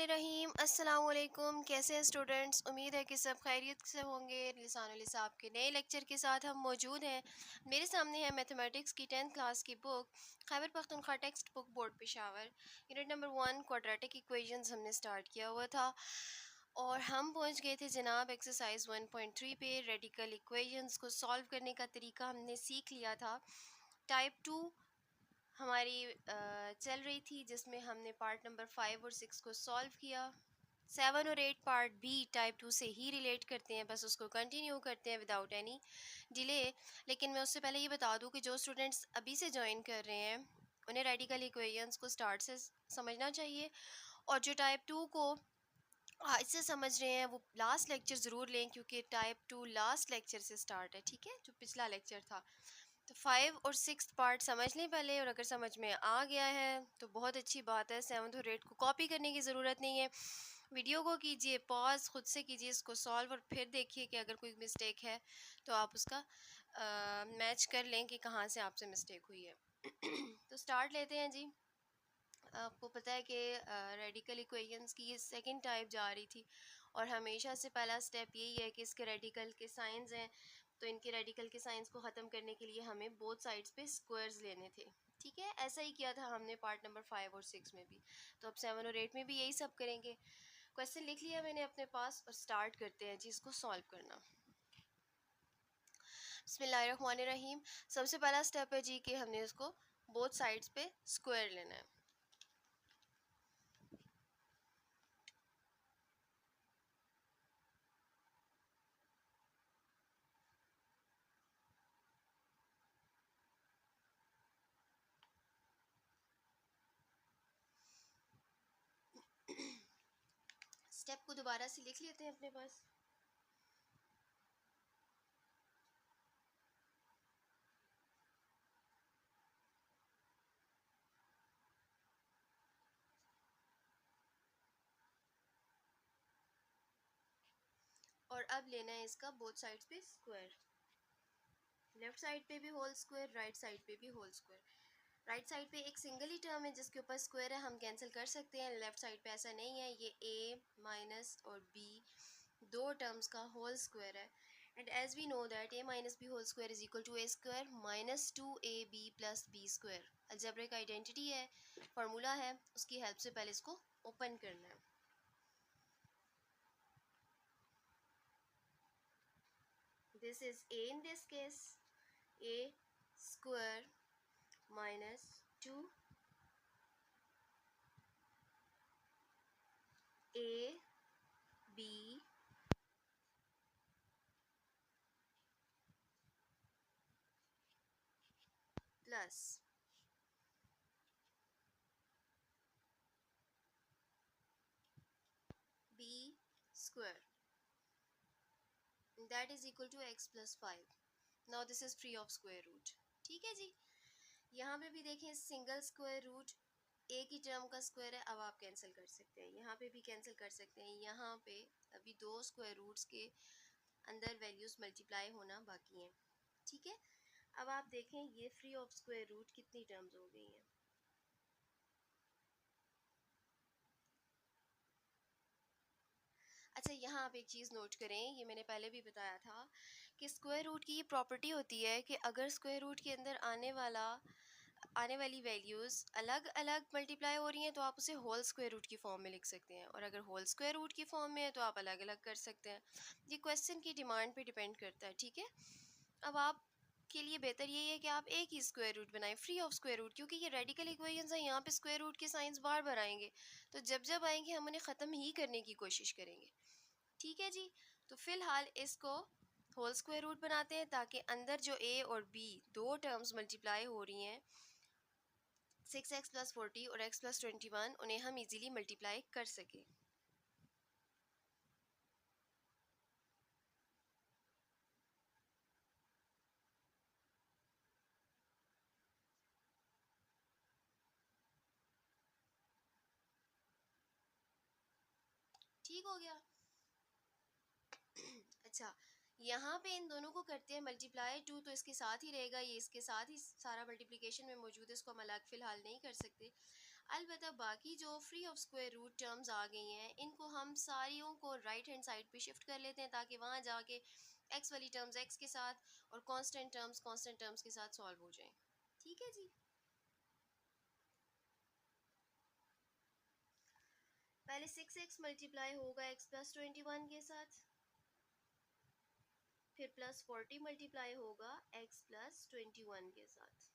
बिस्मिल्लाहिर्रहमानिर्रहीम। अस्सलाम वालेकुम। कैसे हैं स्टूडेंट्स? उम्मीद है कि सब खैरियत से होंगे। लिसानुल हिसाब के नए लेक्चर के साथ हम मौजूद हैं। मेरे सामने है मैथमेटिक्स की 10th क्लास की book Khyber Pakhtunkhwa text book board Peshawar, unit number 1 quadratic equations हमने स्टार्ट किया हुआ था और हम पहुंच गए थे जनाब एक्सरसाइज 1.3 पे। रेडिकल इक्वेशंस को सॉल्व करने का तरीका हमने सीख लिया था। टाइप 2 हमारी चल रही थी जिसमें हमने पार्ट नंबर 5 और 6 को सॉल्व किया। 7 और 8 पार्ट भी टाइप 2 से ही रिलेट करते हैं, बस उसको कंटिन्यू करते हैं विदाउट एनी डिले। लेकिन मैं उससे पहले ये बता दूं कि जो स्टूडेंट्स अभी से ज्वाइन कर रहे हैं उन्हें रेडिकल इक्वेशंस को स्टार्ट से समझना चाहिए, और जो टाइप 2 को आज से समझ रहे हैं वो लास्ट लेक्चर ज़रूर लें, क्योंकि टाइप 2 लास्ट लेक्चर से स्टार्ट है। ठीक है, जो पिछला लेक्चर था। तो 5 और 6 पार्ट समझ लें पहले, और अगर समझ में आ गया है तो बहुत अच्छी बात है। 7th और 8 को कॉपी करने की ज़रूरत नहीं है। वीडियो को कीजिए पॉज, खुद से कीजिए इसको सॉल्व, और फिर देखिए कि अगर कोई मिस्टेक है तो आप उसका मैच कर लें कि कहाँ से आपसे मिस्टेक हुई है। तो स्टार्ट लेते हैं जी। आपको पता है कि रेडिकल इक्वेशंस की ये सेकंड टाइप जा रही थी, और हमेशा से पहला स्टेप यही है कि इसके रेडिकल के साइंस हैं, तो इनके रेडिकल के साइंस को ख़त्म करने के लिए हमें बोथ साइड्स पे स्क्वायर्स लेने थे। ठीक है, ऐसा ही किया था हमने पार्ट नंबर 5 और 6 में भी। तो अब 7 और 8 में भी यही सब करेंगे। क्वेश्चन लिख लिया मैंने अपने पास और स्टार्ट करते हैं जी इसको सॉल्व करना। बिस्मिल्लाहिर्रहमानिर्रहीम। सबसे पहला स्टेप है जी कि हमने इसको बोथ साइड्स पे स्क्वायर लेना है। स्टेप को दोबारा से लिख लेते हैं अपने पास। और अब लेना है इसका बोथ साइड्स पे स्क्वायर। लेफ्ट साइड पे भी होल स्क्वायर, राइट साइड पे भी होल स्क्वायर। राइट साइड पे एक सिंगल ही टर्म है जिसके ऊपर स्क्वायर है, हम कैंसिल कर सकते हैं। लेफ्ट साइड पे ऐसा नहीं है, ये a माइनस और b दो टर्म्स का होल स्क्वायर है। And as we know that a minus b whole square is equal to a square minus 2ab plus b square. Algebraic identity है, फार्मूला है, उसकी हेल्प से पहले इसको ओपन करना है। This is a in this case, a square minus 2 a b plus b square that is equal to x plus 5. now this is free of square root. ठीक है जी। यहाँ पे भी देखें सिंगल स्क्वायर रूट, एक ही term का square है, अब आप कैंसिल कर सकते हैं। यहाँ पे भी कैंसिल कर सकते हैं। यहाँ पे अभी दो स्क्वायर रूट्स के अंदर वैल्यूज़ मल्टीप्लाई होना बाकी हैं। ठीक है, अब आप देखें ये फ्री ऑफ स्क्वायर रूट कितनी टर्म्स हो गई हैं। अच्छा, यहाँ आप एक चीज़ नोट करें, ये मैंने पहले भी बताया था कि स्क्वायर रूट की ये प्रॉपर्टी होती है कि अगर स्क्वायर रूट के अंदर आने वाली वैल्यूज़ अलग अलग मल्टीप्लाई हो रही हैं तो आप उसे होल स्क्वायर रूट की फॉर्म में लिख सकते हैं, और अगर होल स्क्वायर रूट की फॉर्म में है तो आप अलग अलग कर सकते हैं। ये क्वेश्चन की डिमांड पे डिपेंड करता है। ठीक है, अब आप के लिए बेहतर यही है कि आप एक ही स्क्वायर रूट बनाएं फ्री ऑफ स्क्वायर रूट, क्योंकि ये रेडिकल इक्वेशंस हैं, यहाँ पे स्क्वायर रूट के साइंस बार बार आएंगे, तो जब जब आएंगे हम उन्हें ख़त्म ही करने की कोशिश करेंगे। ठीक है जी, तो फिलहाल इसको होल स्क्वायर रूट बनाते हैं ताकि अंदर जो a और b दो टर्म्स मल्टीप्लाई हो रही हैं 6x प्लस 40 और x प्लस 21, उन्हें हम इजीली मल्टीप्लाई कर सकें। ठीक हो गया। अच्छा, यहाँ पे इन दोनों को करते हैं मल्टीप्लाई, 2 तो इसके साथ ही रहेगा, ये इसके साथ ही सारा मल्टीप्लिकेशन में मौजूद है, इसको हम अलग फ़िलहाल नहीं कर सकते। अलबत्ता बाकी जो free of square root terms आ गई हैं इनको हम सारियों को राइट हैंड साइड पे शिफ्ट कर लेते हैं ताकि वहाँ जाके एक्स वाली टर्म्स एक्स के साथ और कांस्टेंट टर्म्स के साथ सॉल्व हो जाएं। ठीक है जी। पहले 6x मल्टीप्लाई होगा x प्लस 21 के साथ, फिर प्लस 40 मल्टीप्लाई होगा x प्लस 21 के साथ।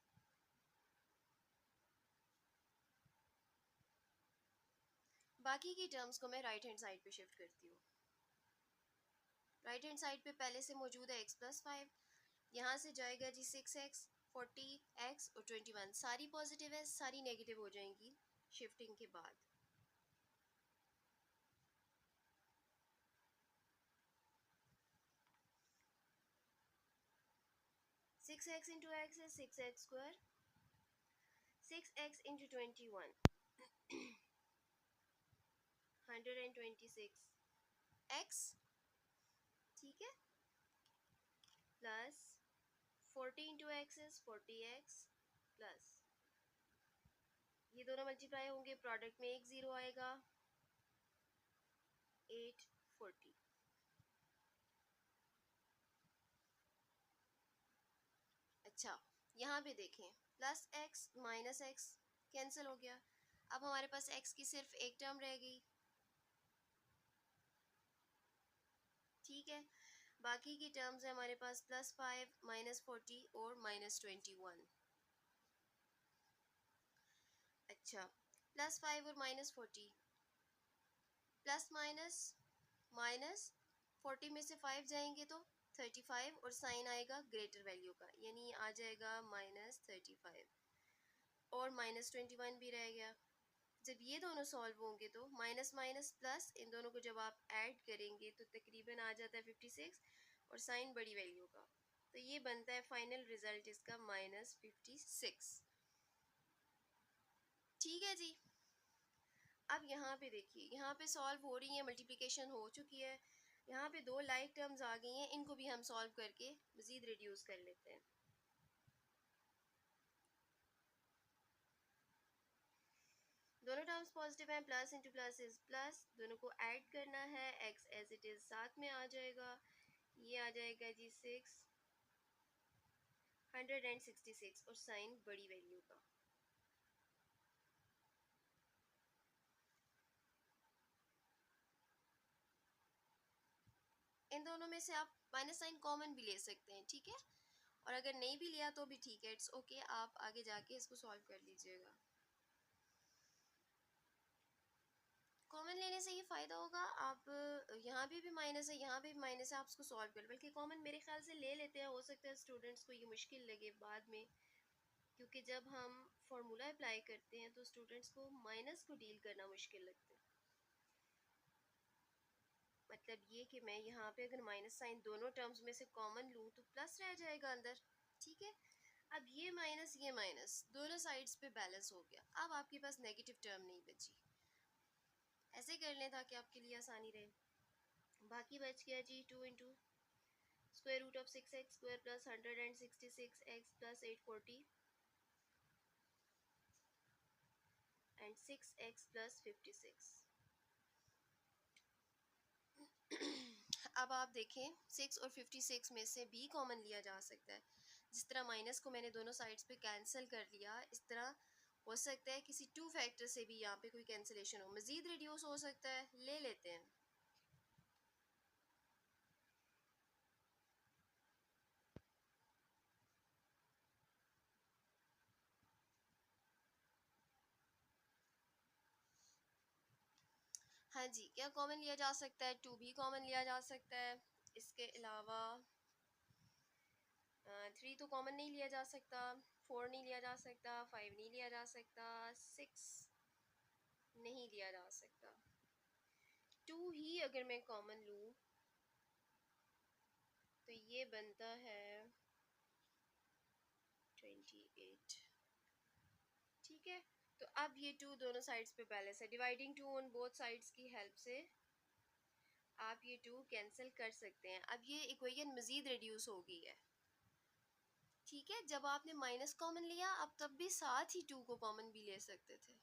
बाकी की टर्म्स को मैं राइट हैंड साइड पे शिफ्ट करती हूँ। राइट हैंड साइड पे पहले से मौजूद है x प्लस 5, यहाँ से जाएगा जी 6x, 40x और 21, सारी पॉजिटिव है, सारी नेगेटिव हो जाएंगी शिफ्टिंग के बाद। 6x इंटू एक्स है 6x square, 6x into 21 126x, ठीक है, plus 40 into x is 40x, plus ये दोनों मल्टीप्लाई होंगे, प्रोडक्ट में एक जीरो आएगा, 840। अच्छा, यहाँ पे देखें, plus x minus x cancel हो गया, अब हमारे पास एक्स की सिर्फ एक टर्म रह गई। ठीक है, बाकी की टर्म्स है हमारे पास प्लस 5, माइनस 40 और माइनस 21। अच्छा, प्लस 5 और माइनस 40, प्लस माइनस माइनस 40 में से 5 जाएंगे तो 35 और साइन आएगा ग्रेटर वैल्यू का, यानी आ जाएगा माइनस 35 और माइनस 21 भी रह गया। जब ये दोनों सॉल्व होंगे तो माइनस माइनस प्लस, इन दोनों को जब आप ऐड करेंगे तो तकरीबन आ जाता है 56 और साइन बड़ी वैल्यू का, तो ये बनता है फाइनल रिजल्ट इसका माइनस 56। ठीक है जी। अब यहाँ पे देखिए, यहाँ पे सॉल्व हो रही है, मल्टीप्लिकेशन हो चुकी है, यहाँ पे दो लाइक टर्म्स आ गई हैं, इनको भी हम सॉल्व करके मज़ीद रिड्यूस कर लेते हैं। दोनों टर्म्स पॉजिटिव हैं, plus into plus is plus, दोनों को ऐड करना है, एक्स एज इट इज़ साथ में आ जाएगा, ये आ जाएगा जी 666 और साइन बड़ी वैल्यू का। इन दोनों में से आप माइनस साइन कॉमन भी ले सकते हैं, ठीक है, और अगर नहीं भी लिया तो भी ठीक है, इट्स ओके, आप आगे जाके इसको सॉल्व कर लीजिएगा। कॉमन लेने से ये फ़ायदा होगा, आप यहाँ पे भी माइनस है, यहाँ पे भी माइनस है, आप उसको सॉल्व कर, बल्कि कॉमन मेरे ख्याल से ले लेते हैं, हो सकता है स्टूडेंट्स को ये मुश्किल लगे बाद में, क्योंकि जब हम फार्मूला अप्लाई करते हैं तो स्टूडेंट्स को माइनस को डील करना मुश्किल लगता है। मतलब ये कि मैं यहाँ पे अगर माइनस साइन दोनों टर्म्स में से कॉमन लूँ तो प्लस रह जाएगा अंदर, ठीक है। अब ये माइनस दोनों साइड्स पे बैलेंस हो गया, अब आपके पास नेगेटिव टर्म नहीं बची, ऐसे कर लें ताकि आपके लिए आसानी रहे। बाकी बच गया जी 2 into square root of 6x square plus 166x plus 840 and 6x plus 56। अब आप देखें 6 और 56 में से भी कॉमन लिया जा सकता है, जिस तरह माइनस को मैंने दोनों साइड्स पे कैंसिल कर लिया, इस तरह हो सकता है किसी टू फैक्टर से भी यहाँ पे कोई कैंसिलेशन हो, मज़ीद रिड्यूस हो सकता है, ले लेते हैं। हाँ जी, क्या कॉमन लिया जा सकता है, 2 भी कॉमन लिया जा सकता है, इसके अलावा 3 तो कॉमन नहीं लिया जा सकता, 4 नहीं लिया जा सकता, 5 नहीं लिया जा सकता, 6 नहीं लिया जा सकता, 2 ही अगर मैं कॉमन लूँ तो ये बनता है 28। ठीक है, तो अब ये 2 दोनों साइड्स पे बैलेंस है, डिवाइडिंग 2 ऑन बोथ साइड्स की हेल्प से आप ये 2 कैंसिल कर सकते हैं। अब ये इक्वेशन मज़ीद रिड्यूस हो गई है, ठीक है। जब आपने माइनस कॉमन लिया, आप तब भी साथ ही 2 को कॉमन भी ले सकते थे,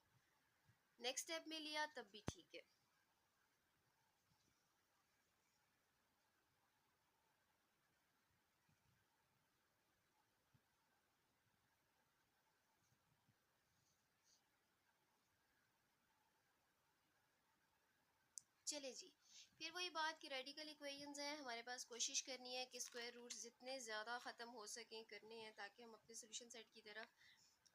नेक्स्ट स्टेप में लिया तब भी ठीक है। चले जी, फिर वही बात कि रेडिकल इक्वेशंस हैं, हमारे पास कोशिश करनी है कि स्क्वायर रूट्स जितने ज़्यादा ख़त्म हो सकें करने हैं, ताकि हम अपने सोल्यूशन सेट की तरफ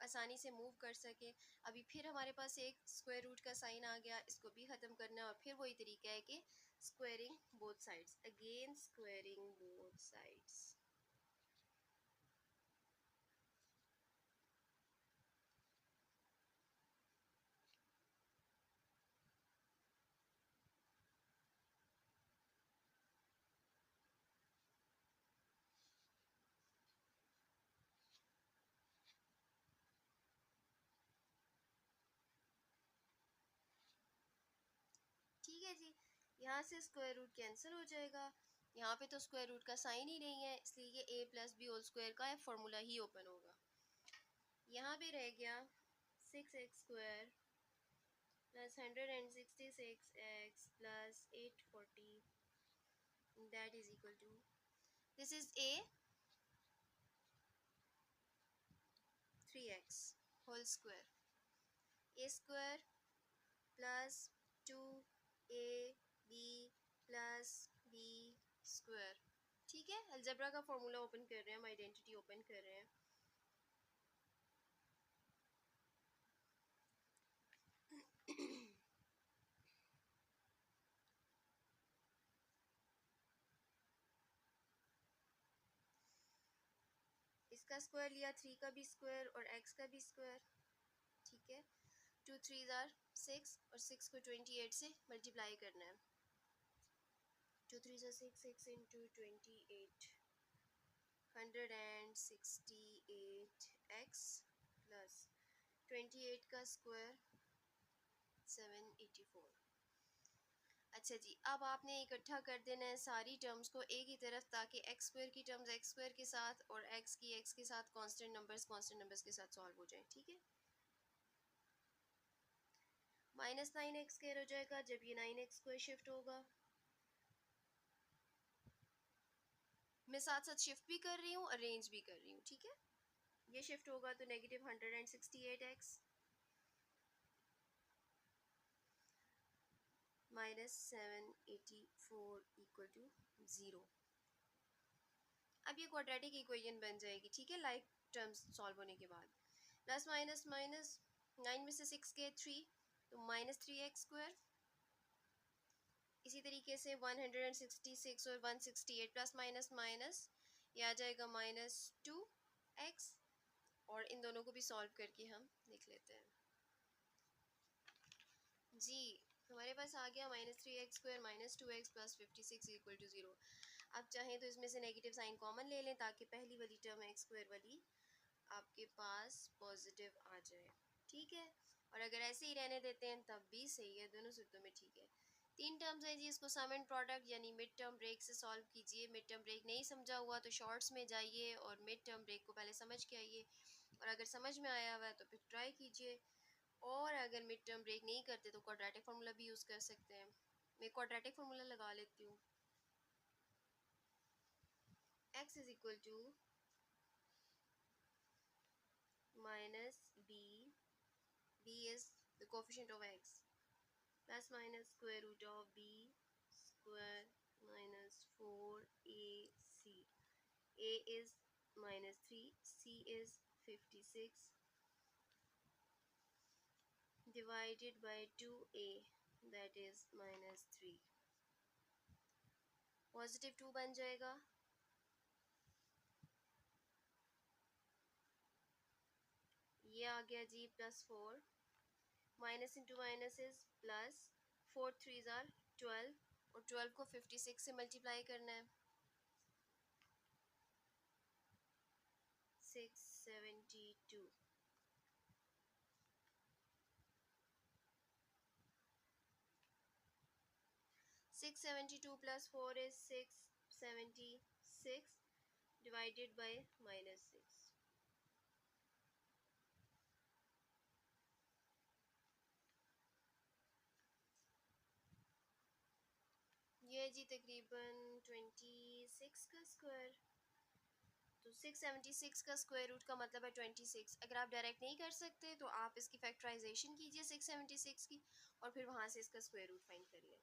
आसानी से मूव कर सकें। अभी फिर हमारे पास एक स्क्वायर रूट का साइन आ गया, इसको भी ख़त्म करना है, और फिर वही तरीका है कि squaring both sides, again squaring both sides. ठीक है जी, यहाँ से स्क्वायर रूट कैंसिल हो जाएगा। यहाँ पे तो स्क्वायर रूट का साइन ही नहीं है, इसलिए ये ए प्लस बी होल स्क्वायर का फॉर्मूला ही ओपन होगा। यहाँ पे रह गया 6x² plus 166x plus 840, that is equal to, this is a 3x whole square, a square plus 2ab plus b square। ठीक है, अलजेब्रा का फॉर्मूला ओपन कर रहे हैं, हम आइडेंटिटी ओपन कर रहे हैं। इसका स्क्वायर लिया, 3 का भी स्क्वायर और x का भी स्क्वायर। ठीक है, 2 3 आर 6 और 6 को 28 से मल्टीप्लाई करना है। 2 3 6 6 इंटू 28, 168x प्लस 28 का स्क्वायर 784। अच्छा जी, अब आपने इकट्ठा कर देना है सारी टर्म्स को एक ही तरफ, ताकि एक्स स्क्वायर की टर्म्स एक्स स्क्वायर के साथ और एक्स की एक्स के साथ कांस्टेंट नंबर्स के साथ सॉल्व हो जाए। ठीक है, -9x स्क्वायर हो जाएगा जब ये 9x स्क्वायर शिफ्ट होगा। मैं साथ साथ शिफ्ट भी कर रही हूँ, अरेंज भी कर रही हूँ। ठीक है, ये शिफ्ट होगा तो -168x -784 इक्वल टू 0। अब ये क्वाड्रेटिक इक्वेशन बन जाएगी। ठीक है, लाइक टर्म्स सॉल्व होने के बाद, प्लस माइनस माइनस 9 में से 6 गए 3, तो -3x स्क्वायर। इसी तरीके से 166 और 168 प्लस माइनस माइनस, ये आ जाएगा -2x, और इन दोनों को भी सॉल्व करके हम लिख लेते हैं जी। हमारे पास आ गया -3x² -2x plus 56 equal to 0। आप चाहें तो इसमें से नेगेटिव साइन कॉमन ले लें, ताकि पहली वाली टर्म x स्क्वायर वाली आपके पास पॉजिटिव आ जाए। ठीक है, और अगर ऐसे ही रहने देते हैं तब भी सही है, दोनों सूत्रों में ठीक है। 3 टर्म्स है जी, इसको सम एंड प्रोडक्ट यानी मिड टर्म ब्रेक से सॉल्व कीजिए। मिड टर्म ब्रेक नहीं समझा हुआ तो शॉर्ट्स में जाइए और मिड टर्म ब्रेक को पहले समझ के आइए, और अगर समझ में आया हुआ है तो फिर ट्राई कीजिए, और अगर मिड टर्म ब्रेक नहीं करते तो क्वाड्रेटिक फार्मूला भी यूज़ कर सकते हैं। मैं क्वाड्रेटिक फार्मूला लगा लेती हूँ। x is equal to minus b, b is the coefficient of x, plus minus square root of b square minus 4ac, a is -3, c is 56 divided by 2a, that is -3, positive 2 बन जाएगा। ये आ गया जी +4, minus into minus is plus, 4 3 ज़ार 12, और 12 को 56 से multiply करना है, 672। 672 plus 4 is 676 divided by -6। है जी तकरीबन 26 का स्क्वायर। तो 676 का स्क्वायर रूट का मतलब है 26। अगर आप डायरेक्ट नहीं कर सकते तो आप इसकी फैक्टराइजेशन कीजिए 676 की, और फिर वहाँ से इसका स्क्वायर रूट फाइंड कर लें।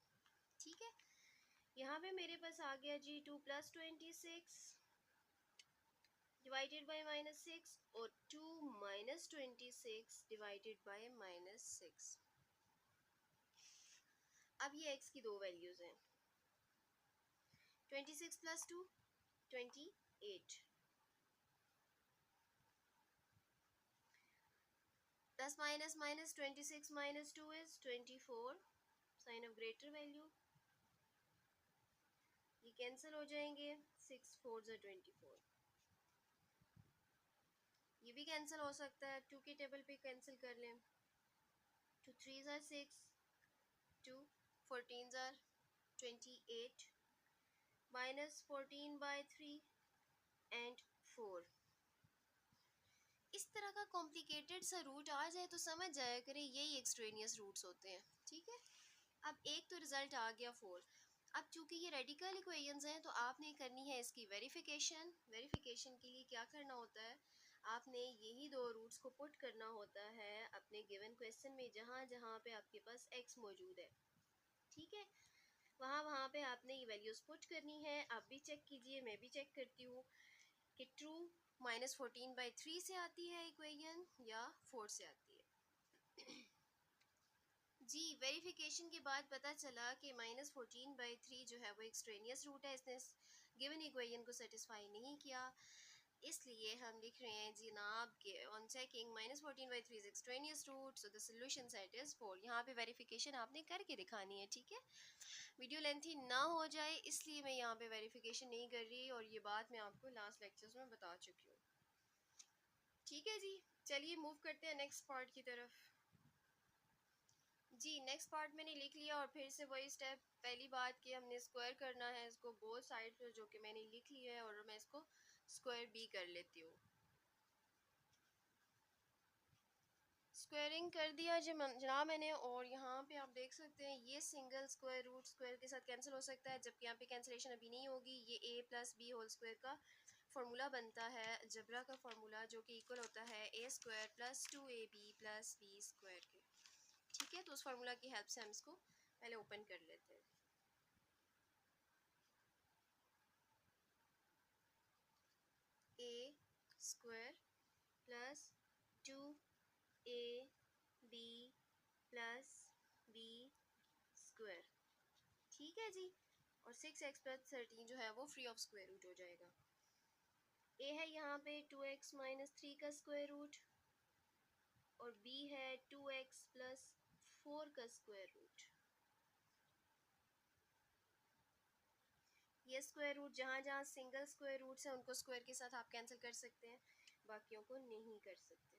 ठीक है, यहाँ पे मेरे पास आ गया जी 2 + 26 डिवाइडेड बाय -6 और 2 - 26 डिवाइडेड बाय -6। अब ये x की दो वैल्यूज़ हैं। 26 + 2 28 plus minus minus 26 - 2 is 24, sign of greater value, ये कैंसिल हो जाएंगे, 6 4 ज़ा 24, ये भी कैंसिल हो सकता है, 2 के टेबल पे कैंसिल कर लें, 2 3 ज़ा 6, 2 14 ज़ा 28 -14/3 एंड 4। इस तरह का कॉम्प्लिकेटेड सा रूट आ जाए तो समझ जाया करें यही एक्सट्रेनियस रूट्स होते हैं। ठीक है, अब एक तो रिजल्ट आ गया 4। अब चूंकि ये रेडिकल इक्वेशंस हैं तो आपने करनी है इसकी वेरिफिकेशन। वेरिफिकेशन के लिए क्या करना होता है, आपने यही दो रूट्स को पुट करना होता है अपने गिवन क्वेश्चन में, जहाँ जहाँ पे आपके पास x मौजूद है। ठीक है, वहाँ वहाँ पे आपने ये वैल्यूज पुट करनी है। आप भी चेक कीजिए, मैं भी चेक करती हूँ कि ट्रू -14/3 से आती है इक्वेशन या 4 से आती है। जी, वेरिफिकेशन के बाद पता चला कि -14/3 जो है वो एक्सट्रेनियस रूट है, इसने गिवन इक्वेशन को सेटिस्फाई नहीं किया। इसलिए हम लिख रहे हैं जनाब के on checking -14/3 is extraneous root, so the solution set is 4। यहाँ पे वेरिफिकेशन आपने करके दिखानी है। ठीक है, वीडियो लेंथी ना हो जाए इसलिए मैं यहाँ पे वेरिफिकेशन नहीं कर रही, और ये बात मैं आपको लास्ट लेक्चर्स में बता चुकी हूँ। ठीक है जी, चलिए मूव करते हैं नेक्स्ट पार्ट की तरफ। जी, नेक्स्ट पार्ट मैंने लिख लिया, और फिर से वही स्टेप, पहली बात कि हमने स्क्वायर करना है इसको बोथ साइड पर, जो कि मैंने लिख लिया है, और मैं इसको स्क्वायर भी कर लेती हूँ। स्क्वायरिंग कर दिया जनाब मैंने, और यहाँ पे आप देख सकते हैं ये सिंगल स्क्वायर रूट स्क्वायर के साथ कैंसिल हो सकता है, जबकि यहाँ पे कैंसिलेशन अभी नहीं होगी। ये a + b होल स्क्वायर का फार्मूला बनता है, जबरा का फार्मूला, जो कि इक्वल होता है a² + 2ab + b स्क्वायर के। ठीक है, तो उस फार्मूला की हेल्प से हम इसको पहले ओपन कर लेते हैं। a² + 2ab + b square. ठीक है जी, और 6x + 13 जो है वो फ्री ऑफ स्क्वायर रूट हो जाएगा। a है यहाँ पे 2x - 3 का स्क्वायर रूट, और b है 2x + 4 का स्क्वायर रूट। ये स्क्वायर रूट जहाँ जहाँ सिंगल स्क्वायर रूट्स हैं उनको स्क्वायर के साथ आप कैंसिल कर सकते हैं, बाकियों को नहीं कर सकते।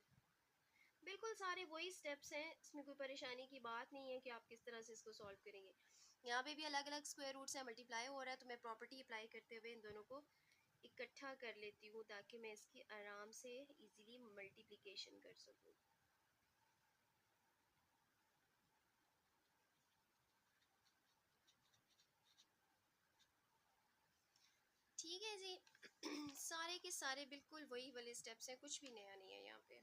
बिल्कुल सारे वही स्टेप्स हैं, इसमें कोई परेशानी की बात नहीं है कि आप किस तरह से इसको सॉल्व करेंगे। यहाँ पे भी अलग अलग स्क्वायर रूट्स हैं, मल्टीप्लाई हो रहा है, तो मैं प्रॉपर्टी अप्लाई करते हुए इन दोनों को इकट्ठा कर लेती हूँ ताकि मैं इसकी आराम से इजीली मल्टीप्लिकेशन कर सकूँ। ठीक है जी, सारे के सारे बिल्कुल वही वाले स्टेप्स हैं, कुछ भी नया नहीं है यहाँ पे।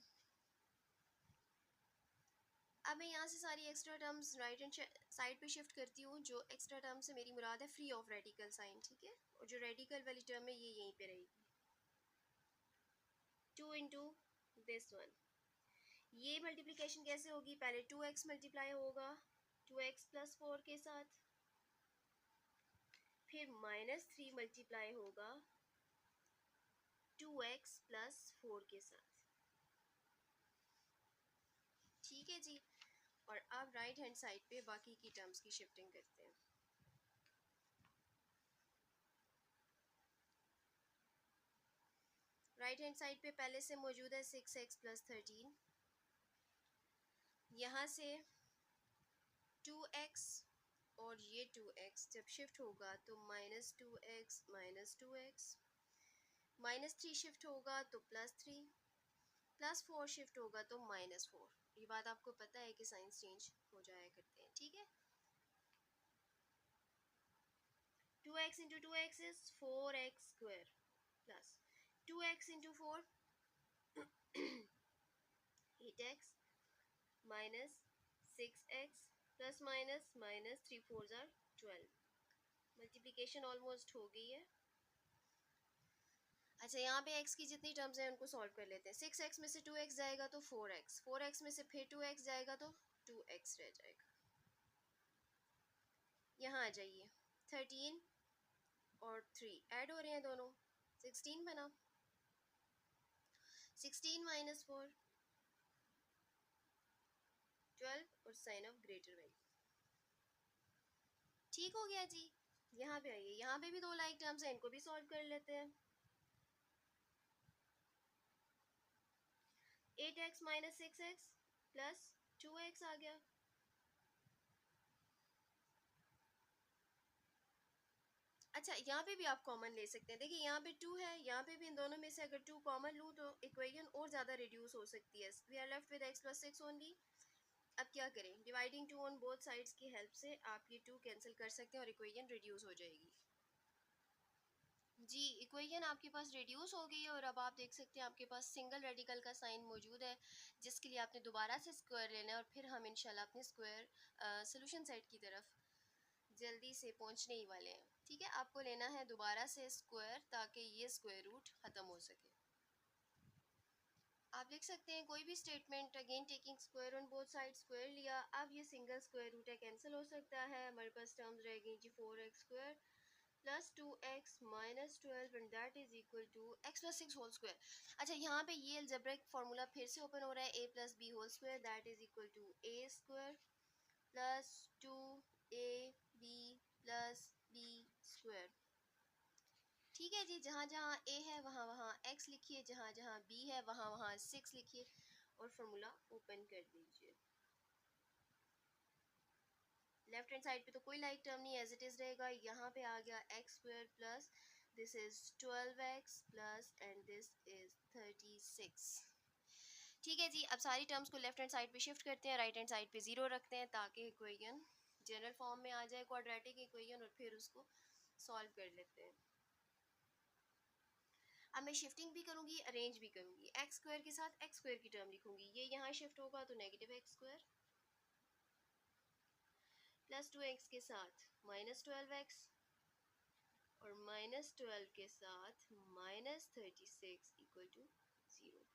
अब मैं यहाँ से सारी extra terms right hand side पे शिफ्ट करती हूँ। जो एक्स्ट्रा टर्म से मेरी मुराद है फ्री ऑफ रेडिकल साइन। ठीक है, और जो रेडिकल वाली टर्म है ये यहीं पे रहेगी, 2 इंटू दिस वन। ये मल्टीप्लिकेशन कैसे होगी, पहले 2x मल्टीप्लाई होगा 2x + 4 के साथ, फिर -3 मल्टीप्लाई होगा 2x + 4 के साथ। ठीक है जी, और अब राइट हैंड साइड पे बाकी की टर्म्स की शिफ्टिंग करते हैं। राइट हैंड साइड पे पहले से मौजूद है 6x + 13, यहाँ से 2x और ये 2x जब शिफ्ट होगा तो -2x -2x, -3 शिफ्ट होगा तो +3, +4 शिफ्ट होगा तो -4। ये बात आपको पता है कि साइंस चेंज हो जाया करते हैं। ठीक है, 2x into 2x is 4x square plus 2x into 4 8x minus 6x plus minus minus 3 4s are 12. Multiplication almost हो गई है। अच्छा, यहाँ पे x की जितनी टर्म्स हैं उनको सॉल्व कर लेते हैं। 6x में से 2x जाएगा तो 4x, 4x में से फिर 2x जाएगा तो 2x रह जाएगा। यहाँ आ जाइए, 13 और 3 ऐड हो रहे हैं दोनों, 16 बना। 16 माइनस 4 12 और साइन ऑफ ग्रेटर वैल्यू। ठीक हो गया जी। यहाँ पे आइए, यहाँ पे भी दो लाइक टर्म्स हैं, इनको भी सॉल्व कर लेते हैं। 8x minus 6x plus 2x आ गया। अच्छा, यहाँ पे भी आप कॉमन ले सकते हैं। देखिए यहाँ पे 2 है, यहाँ पे भी इन दोनों में से अगर 2 कॉमन लूँ तो इक्वेशन और ज़्यादा रिड्यूस हो सकती है। We are left with x plus 6 only. अब क्या करें, डिवाइडिंग 2 ऑन बोथ साइड्स की हेल्प से आप ये 2 कैंसिल कर सकते हैं और इक्वेशन रिड्यूस हो जाएगी। जी, इक्वेशन आपके पास रिड्यूस हो गई है और अब आप देख सकते हैं आपके पास सिंगल रेडिकल का साइन मौजूद है, जिसके लिए आपने दोबारा से स्क्वायर लेना है और फिर हम इंशाल्लाह अपने स्क्वायर सोल्यूशन साइड की तरफ जल्दी से पहुंचने ही वाले हैं। ठीक है, आपको लेना है दोबारा से स्क्वायर ताकि ये स्क्वायर रूट ख़त्म हो सके। आप लिख सकते हैं कोई भी statement, again taking square on both side, square लिया, अब ये सिंगल स्क्वायर रूट है, कैंसिल हो सकता है। हमारे पास टर्म्स रहेगी जी 4x square plus 2x minus 12 and that is equal to x plus 6 whole square. अच्छा, यहाँ पे ये अलजेब्रिक फार्मूला फिर से ओपन हो रहा है, a plus b whole square that is equal to a square plus 2ab plus b square. ठीक है जी, जहाँ जहाँ a है वहाँ वहाँ x लिखिए, जहाँ जहाँ b है वहाँ वहाँ 6 लिखिए और फार्मूला ओपन कर दीजिए। लेफ्ट हैंड साइड पे तो कोई लाइक टर्म नहीं, एज इट इज़ रहेगा। यहाँ पे आ गया x square plus this is 12x plus and this is 36। ठीक है जी, अब सारी टर्म्स को लेफ्ट हैंड साइड पे शिफ्ट करते हैं, राइट हैंड साइड पे ज़ीरो रखते हैं ताकि इक्वेशन जनरल फॉर्म में आ जाए, क्वाड्रेटिक इक्वेशन, और फिर उसको सॉल्व कर लेते हैं। अब मैं शिफ्टिंग भी करूँगी, अरेंज भी करूँगी। एक्स स्क्वायर के साथ एक्स स्क्वायर की टर्म लिखूँगी, ये यहाँ शिफ्ट होगा तो negative x square plus 2x के साथ माइनस 12x और माइनस 12 के साथ minus 36 equal to 0।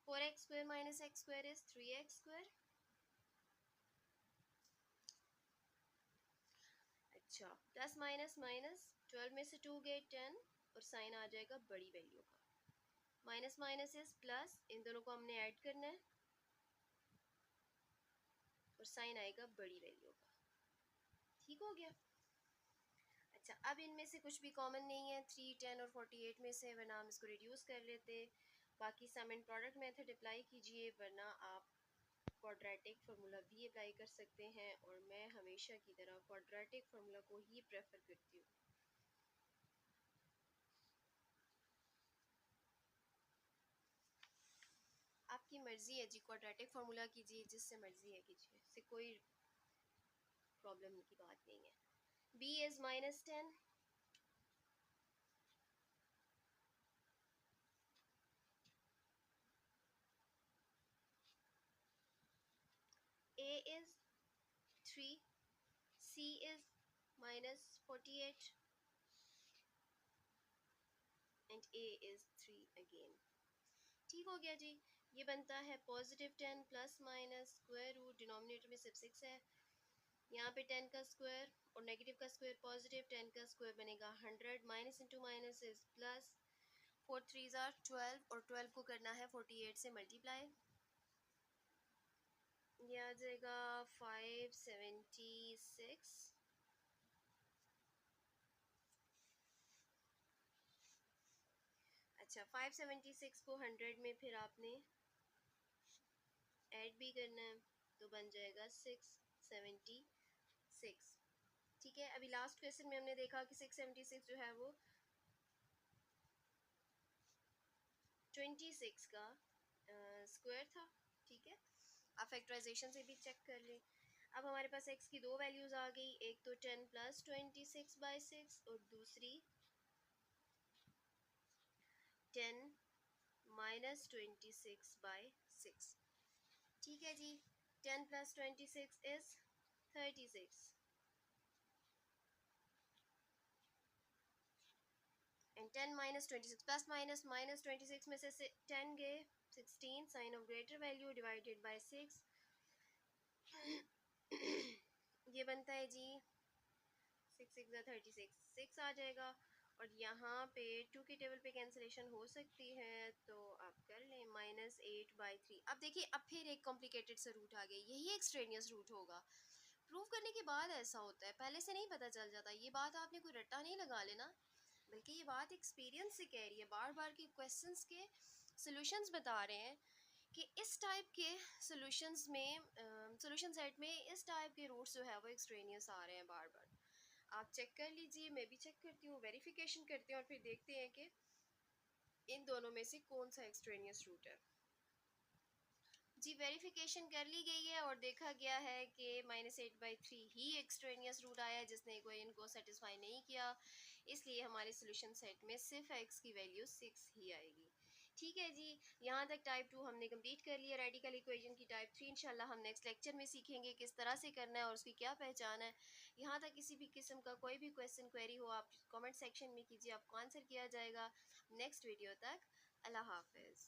4x square minus x square is 3x square. अच्छा, प्लस माइनस माइनस 12 में से 2 गए 10 और साइन आ जाएगा बड़ी वैल्यू का। माइनस माइनस इज प्लस, इन दोनों को हमने ऐड करना है और साइन आएगा बड़ी वैल्यू का। ठीक हो गया। अच्छा, अब इनमें से कुछ भी कॉमन नहीं है 3 10 और 48 में से, वरना हम इसको रिड्यूस कर लेते। बाकी सम एंड प्रोडक्ट मेथड अप्लाई कीजिए, वरना आप क्वाड्रेटिक फार्मूला भी अप्लाई कर सकते हैं और मैं हमेशा की तरह क्वाड्रेटिक फार्मूला को ही प्रेफर करती हूँ। आपकी मर्ज़ी है जी, क्वाड्रेटिक फार्मूला कीजिए, जिससे मर्ज़ी है कीजिए, इससे कोई प्रॉब्लम की बात नहीं है। b is -10, a is 3, c is -48 and a is 3 again. ठीक हो गया जी। ये बनता है +10 plus minus square root, denominator में सिर्फ 6 है, यहाँ पे 10 का स्क्वायर और नेगेटिव का स्क्वायर पॉजिटिव, 10 का स्क्वायर बनेगा 100, minus into minus is plus, 4 3 are 12 और 12 को करना है 48 से मल्टीप्लाई, ये आ जाएगा 576। अच्छा, 576 को 100 में फिर आपने ऐड भी करना है तो बन जाएगा 676। ठीक है, अभी लास्ट क्वेश्चन में हमने देखा कि 676 जो है वो 26 का स्क्वायर था। ठीक है, आप फैक्टराइजेशन से भी चेक कर लें। अब हमारे पास x की दो वैल्यूज़ आ गई, एक तो 10 प्लस 26/6 और दूसरी 10 माइनस 26/6। ठीक है जी, 10 प्लस 26 is 36 and 10 minus 26 plus minus minus 26 में से 10 गए 16, sign of greater value divided by 6 ये बनता है जी 6 6 36 6 आ जाएगा। और यहाँ पे 2 के टेबल पे कैंसिलेशन हो सकती है तो आप कर लें -8/3। अब देखिए, अब फिर एक कॉम्प्लिकेटेड सा रूट आ गया, यही एक्सट्रेनियस रूट होगा। प्रूव करने के बाद ऐसा होता है, पहले से नहीं पता चल जाता। ये बात आपने कोई रट्टा नहीं लगा लेना, बल्कि ये बात एक्सपीरियंस से कह रही है। बार बार के क्वेश्चंस के सॉल्यूशंस बता रहे हैं कि इस टाइप के सॉल्यूशंस में सॉल्यूशन सेट में इस टाइप के रूट्स जो है वो एक्सट्रेनियस आ रहे हैं बार बार। आप चेक कर लीजिए, मैं भी चेक करती हूँ, वेरिफिकेशन करते हैं और फिर देखते हैं कि इन दोनों में से कौन सा एक्सट्रेनियस रूट है। जी, वेरिफिकेशन कर ली गई है और देखा गया है कि -8/3 ही एक्सट्रेनियस रूट आया है, जिसने कोई इनको सेटिस्फाई नहीं किया। इसलिए हमारे सोल्यूशन सेट में सिर्फ x की वैल्यू 6 ही आएगी। ठीक है जी, यहाँ तक टाइप 2 हमने कंप्लीट कर लिया। रेडिकल इक्वेशन की टाइप 3 इंशाल्लाह हम नेक्स्ट लेक्चर में सीखेंगे किस तरह से करना है और उसकी क्या पहचान है। यहाँ तक किसी भी किस्म का कोई भी क्वेश्चन क्वेरी हो, आप कमेंट सेक्शन में कीजिए, आपको आंसर किया जाएगा। नेक्स्ट वीडियो तक अल्लाह हाफिज़।